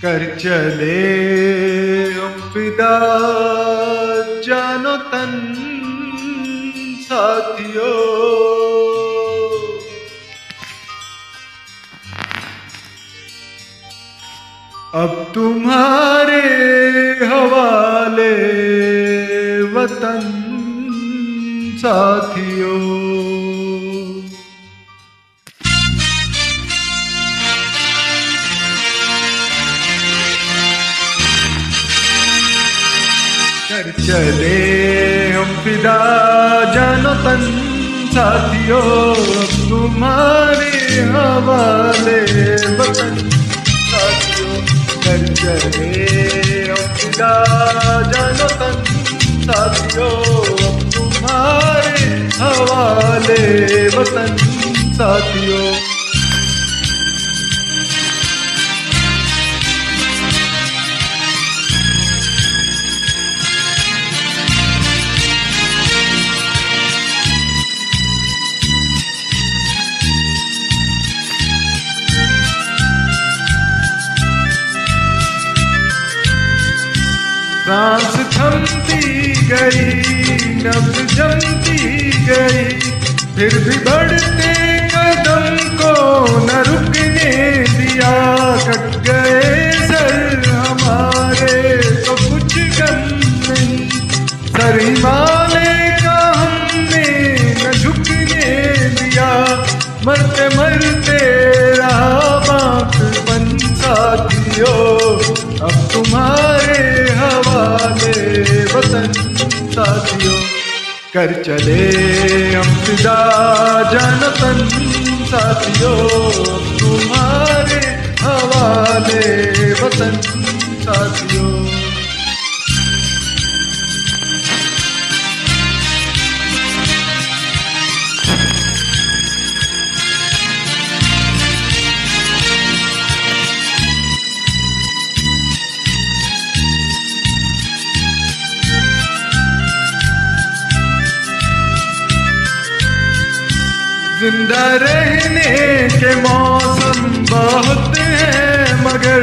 कर चले हम फिदा जानो तन साथियों। अब तुम्हारे हवाले वतन साथियों। कर चले हम फिदा जानो तन साथियों। अब तुम्हारे हवाले वतन साथियों। कर चले हम फिदा जानो तन साथियों। अब तुम्हारे हवाले वतन साथियों। सांस थमती गई, नब्ज जमती गई, फिर भी बढ़ते कदम को न रुकने दिया। कट गए सर हमारे तो कुछ गम नहीं, सर हिमालय का हमने न झुकने दिया। मरते मरते रहा बांकपन साथियों। अब तुम्हारे हवाले वतन साथियों। कर चले हम फिदा जानो तन साथियों। अब तुम्हारे हवाले वतन साथियों। जिंदा रहने के मौसम बहुत है, मगर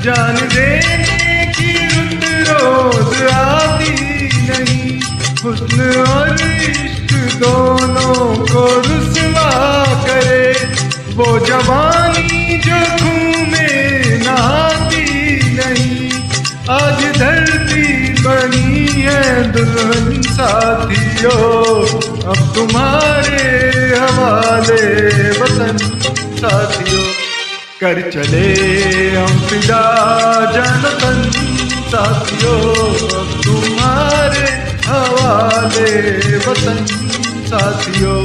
जान देने की रुत रोज आती नहीं। हुस्न और इश्क दोनों को रुसवा करे वो जवानी जो खून में नहाती नहीं। आज धरती बनी है दुल्हन साथियों। अब तुम्हारे हवाले वतन साथियों। कर चले हम फिदा जानो तन साथियों। अब तुम्हारे हवाले वतन साथियों।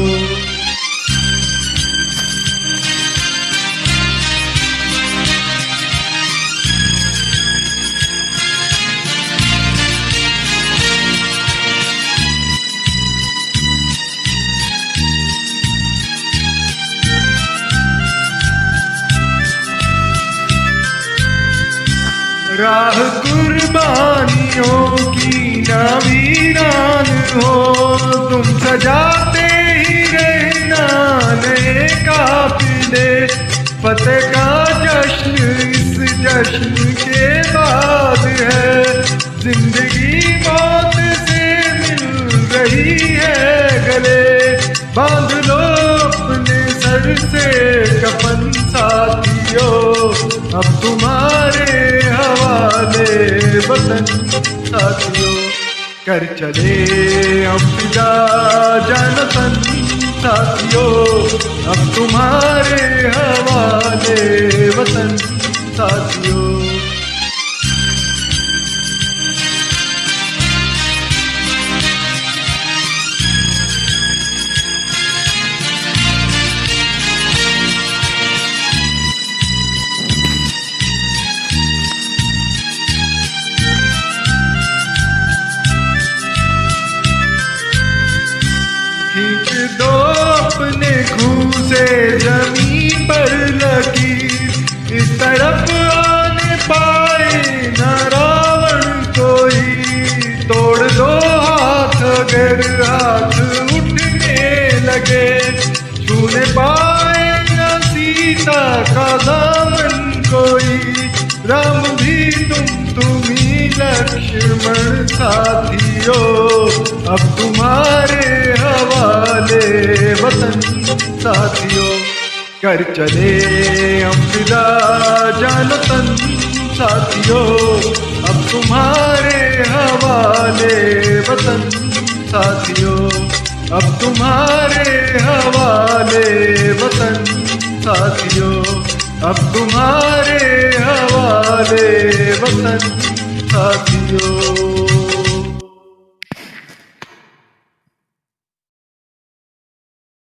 राह कुर्बानियों की ना वीरान हो, तुम सजाते ही रहना नए काफिले। फतेह का जश्न इस जश्न के बाद है, जिंदगी मौत से मिल रही है गले। बांध लो अपने सर से कफन साथियों। अब तुम्हारे हवाले वतन साथियों। कर चले हम फिदा जानो तन साथियों। अब तुम्हारे हवाले वतन साथियों। खींच दो अपने खून से जमीन पर लकीर, इस तरफ आने पाए न रावण कोई। तोड़ दो हाथ अगर हाथ उठने लगे, छूने पाए न सीता का दामन कोई। राम भी तुम ही लक्ष्मण साथियों, अब तुम्हारे हवाले वतन साथियों। कर चले हम फिदा जानो तन साथियों, अब तुम्हारे हवाले वतन साथियों, अब तुम्हारे हवाले वतन साथियों, अब तुम्हारे हवाले वतन साथियों।